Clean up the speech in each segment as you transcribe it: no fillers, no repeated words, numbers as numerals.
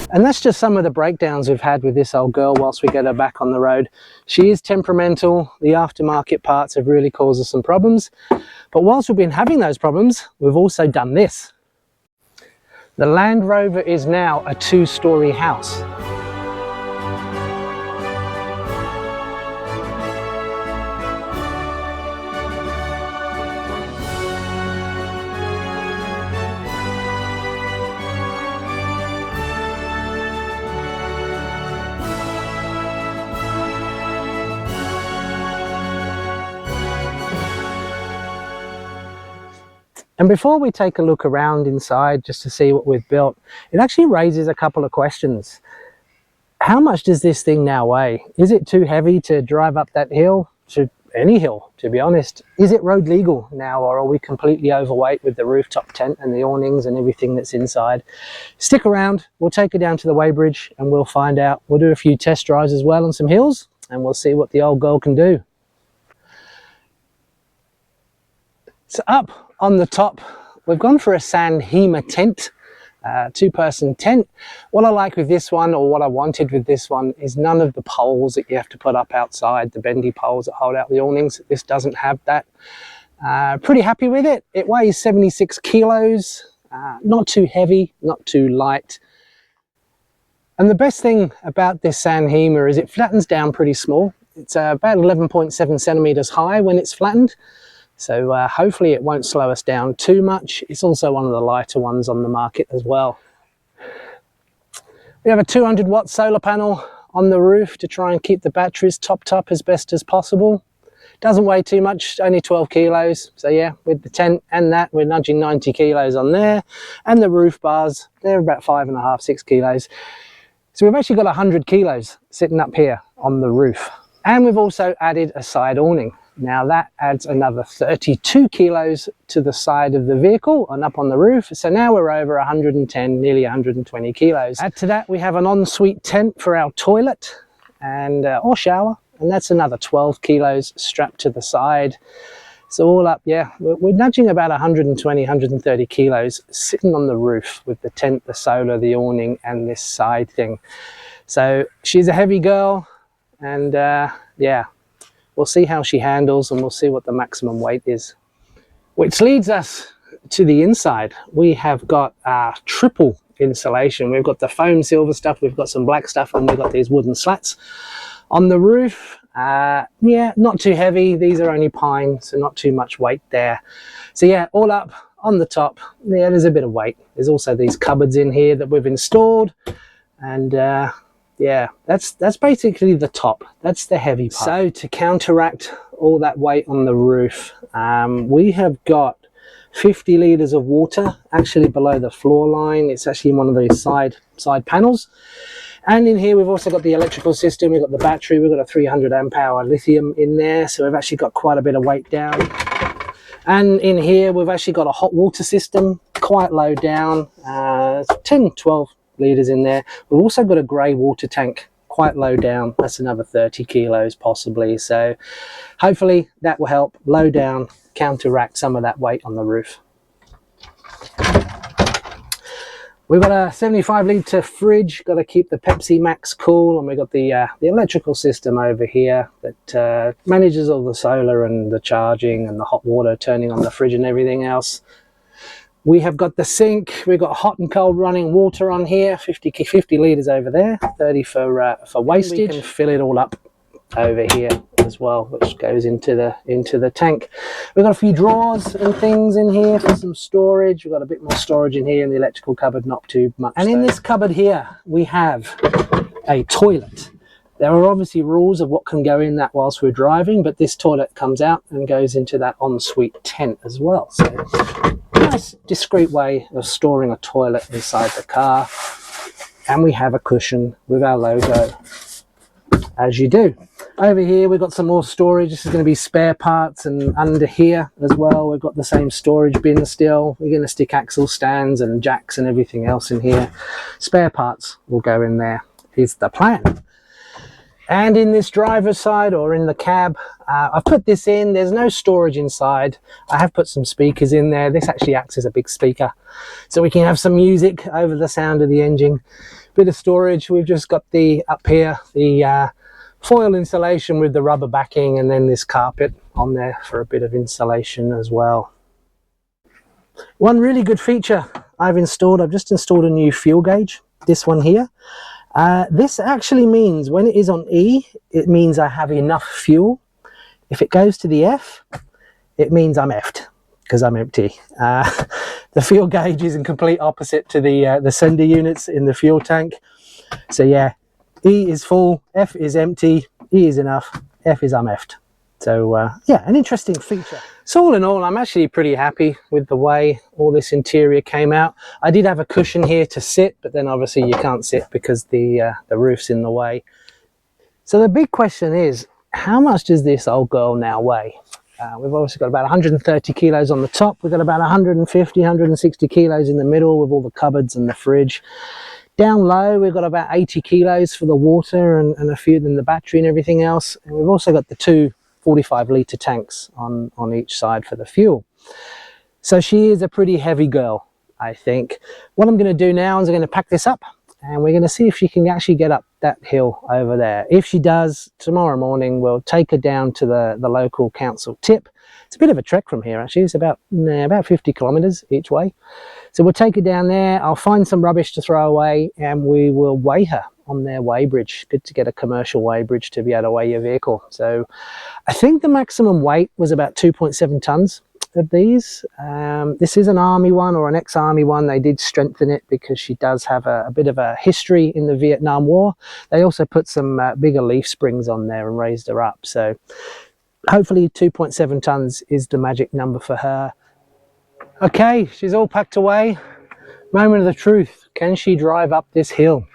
And that's just some of the breakdowns we've had with this old girl whilst we get her back on the road. She is temperamental. The aftermarket parts have really caused us some problems. But whilst we've been having those problems, we've also done this. The Land Rover is now a two-storey house. And before we take a look around inside just to see what we've built, it actually raises a couple of questions. How much does this thing now weigh? Is it too heavy to drive up that hill? To any hill, to be honest? Is it road legal now, or are we completely overweight with the rooftop tent and the awnings and everything that's inside? Stick around, we'll take it down to the weighbridge and we'll find out. We'll do a few test drives as well on some hills and we'll see what the old girl can do. So up on the top, we've gone for a Sandhema tent, two-person tent. What I like with this one, or what I wanted with this one, is none of the poles that you have to put up outside, the bendy poles that hold out the awnings. This doesn't have that. Pretty happy with it. It weighs 76 kilos, not too heavy, not too light. And the best thing about this Sandhema is it flattens down pretty small. It's about 11.7 centimeters high when it's flattened. So hopefully it won't slow us down too much. It's also one of the lighter ones on the market as well. We have a 200 watt solar panel on the roof to try and keep the batteries topped up as best as possible. Doesn't weigh too much, only 12 kilos. So yeah, with the tent and that, we're nudging 90 kilos on there. And the roof bars, they're about 5.5, 6 kilos. So we've actually got 100 kilos sitting up here on the roof. And we've also added a side awning. Now that adds another 32 kilos to the side of the vehicle and up on the roof. So now we're over 110, nearly 120 kilos. Add to that, we have an ensuite tent for our toilet and or shower. And that's another 12 kilos strapped to the side. So all up, yeah, we're nudging about 120, 130 kilos sitting on the roof with the tent, the solar, the awning and this side thing. So she's a heavy girl and yeah. We'll see how she handles and we'll see what the maximum weight is. Which leads us to the inside. We have got triple insulation. We've got the foam silver stuff, we've got some black stuff, and we've got these wooden slats on the roof. Yeah, not too heavy. These are only pine, so not too much weight there. So yeah, all up on the top, yeah, there's a bit of weight. There's also these cupboards in here that we've installed, and yeah, that's basically the top. That's the heavy part. So to counteract all that weight on the roof, we have got 50 litres of water actually below the floor line. It's actually in one of these side panels. And in here we've also got the electrical system, we've got the battery, we've got a 300 amp hour lithium in there, so we've actually got quite a bit of weight down. And in here we've actually got a hot water system, quite low down, 10, 12 litres in there. We've also got a grey water tank, quite low down. That's another 30 kilos possibly. So hopefully that will help low down, counteract some of that weight on the roof. We've got a 75 litre fridge, got to keep the Pepsi Max cool, and we've got the electrical system over here that manages all the solar and the charging and the hot water turning on the fridge and everything else. We have got the sink, we've got hot and cold running water on here, 50 litres over there, 30 for wastage. We can fill it all up over here as well, which goes into the tank. We've got a few drawers and things in here for some storage. We've got a bit more storage in here in the electrical cupboard, not too much. And in this cupboard here, we have a toilet. There are obviously rules of what can go in that whilst we're driving, but this toilet comes out and goes into that ensuite tent as well. So nice discreet way of storing a toilet inside the car. And we have a cushion with our logo, as you do. Over here we've got some more storage. This is going to be spare parts, and under here as well we've got the same storage bin still. We're going to stick axle stands and jacks and everything else in here. Spare parts will go in there, is the plan. And in this driver's side, or in the cab, I've put this in. There's no storage inside. I have put some speakers in there. This actually acts as a big speaker, so we can have some music over the sound of the engine. Bit of storage. We've just got the up here the foil insulation with the rubber backing, and then this carpet on there for a bit of insulation as well. One really good feature I've just installed a new fuel gauge, this one here. This actually means when it is on E, it means I have enough fuel. If it goes to the F, it means I'm effed, because I'm empty. The fuel gauge is in complete opposite to the sender units in the fuel tank. So yeah, E is full, F is empty, E is enough, F is I'm effed. So yeah, an interesting feature. So all in all, I'm actually pretty happy with the way all this interior came out. I did have a cushion here to sit, but then obviously you can't sit because the roof's in the way. So the big question is, how much does this old girl now weigh? We've obviously got about 130 kilos on the top. We've got about 150, 160 kilos in the middle with all the cupboards and the fridge. Down low, we've got about 80 kilos for the water and a few in the battery and everything else. And we've also got the two 45-litre tanks on each side for the fuel. So she is a pretty heavy girl, I think. What I'm going to do now is I'm going to pack this up, and we're going to see if she can actually get up that hill over there. If she does, tomorrow morning we'll take her down to the local council tip. It's a bit of a trek from here actually. It's about 50 kilometres each way. So we'll take her down there. I'll find some rubbish to throw away, and we will weigh her on their weighbridge. Good to get a commercial weighbridge to be able to weigh your vehicle. So I think the maximum weight was about 2.7 tons of these. This is an army one, or an ex-army one. They did strengthen it because she does have a bit of a history in the Vietnam War. They also put some bigger leaf springs on there and raised her up. So hopefully 2.7 tons is the magic number for her. Okay, she's all packed away. Moment of the truth. Can she drive up this hill?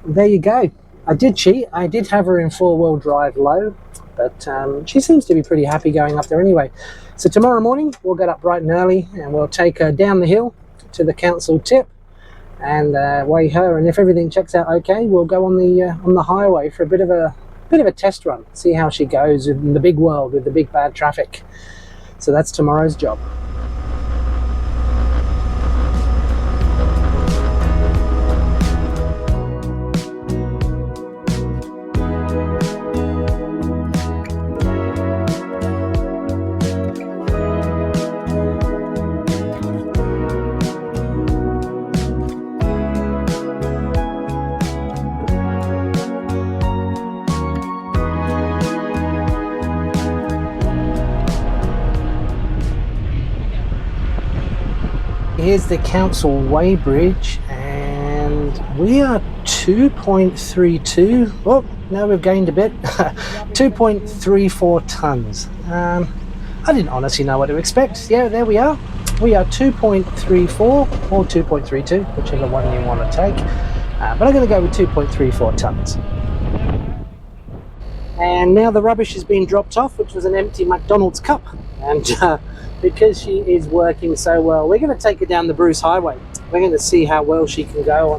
There you go. I did cheat. I did have her in four-wheel drive low, but she seems to be pretty happy going up there anyway. So tomorrow morning we'll get up bright and early, and we'll take her down the hill to the council tip and weigh her, and if everything checks out okay, we'll go on the highway for a bit of a test run, see how she goes in the big world with the big bad traffic. So that's tomorrow's job. Here's the council weighbridge, and we are 2.32. Oh, now we've gained a bit. 2.34 tons. I didn't honestly know what to expect. Yeah, there we are. We are 2.34 or 2.32, whichever one you want to take. But I'm going to go with 2.34 tons. And now the rubbish has been dropped off, which was an empty McDonald's cup. And because she is working so well, we're going to take her down the Bruce Highway. We're going to see how well she can go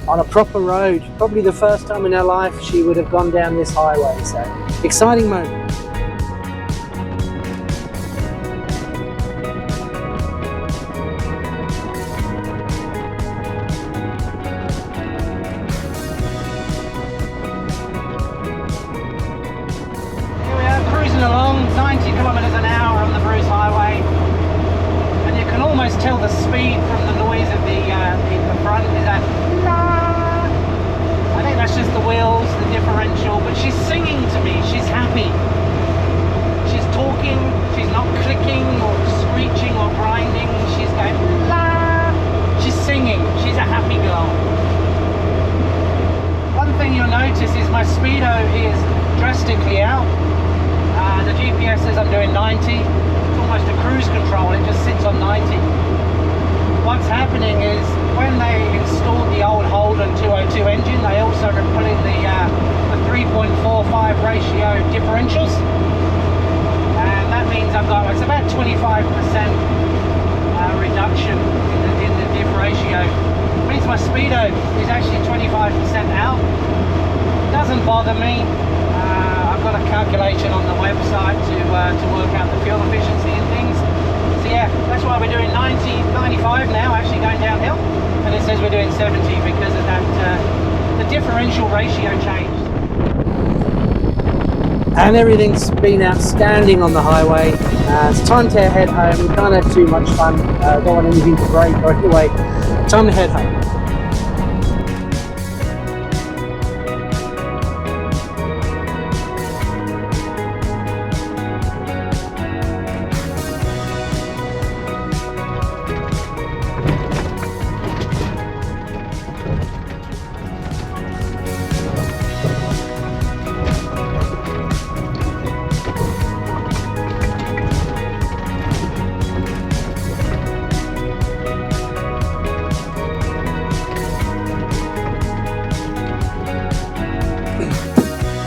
on a proper road. Probably the first time in her life she would have gone down this highway. So exciting moment. Along 90 kilometers an hour on the Bruce Highway, and you can almost tell the speed from the noise of the front. Is that I think that's just the wheels, the different differential, but she's singing to me. She's happy. She's talking. She's not clicking or screeching or grinding. She's going la. She's singing. She's a happy girl. One thing you'll notice is my speedo is drastically out. The GPS says I'm doing 90. It's almost a cruise control. It just sits on 90. What's happening is when they installed the old Holden 202 engine, they also put in the 3.45 ratio differentials, and that means I've got, it's about 25% reduction in the diff ratio. It means my speedo is actually 25% out. Doesn't bother me. I've got a calculation on the website to work out the fuel efficiency and things. So yeah, that's why we're doing 95 now, actually going downhill, and it says we're doing 70 because of that, the differential ratio changed. And everything's been outstanding on the highway. It's time to head home. We can't have too much fun. Don't want anything to break, or anyway, time to head home.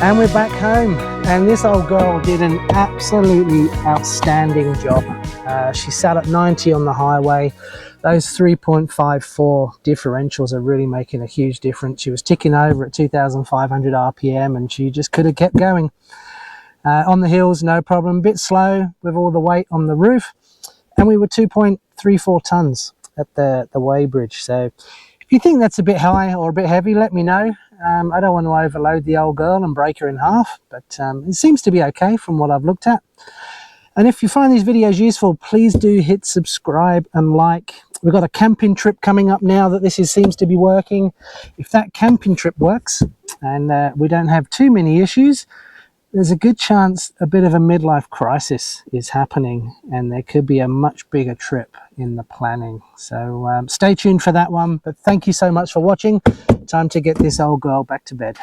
And we're back home, and this old girl did an absolutely outstanding job. She sat at 90 on the highway. Those 3.54 differentials are really making a huge difference. She was ticking over at 2,500 RPM, and she just could have kept going. On the hills, no problem. A bit slow with all the weight on the roof, and we were 2.34 tons at the weighbridge. So if you think that's a bit high or a bit heavy, let me know. I don't want to overload the old girl and break her in half, but it seems to be okay from what I've looked at. And if you find these videos useful, please do hit subscribe and like. We've got a camping trip coming up now that seems to be working. If that camping trip works and we don't have too many issues, there's a good chance a bit of a midlife crisis is happening, and there could be a much bigger trip in the planning. So stay tuned for that one. But thank you so much for watching. Time to get this old girl back to bed.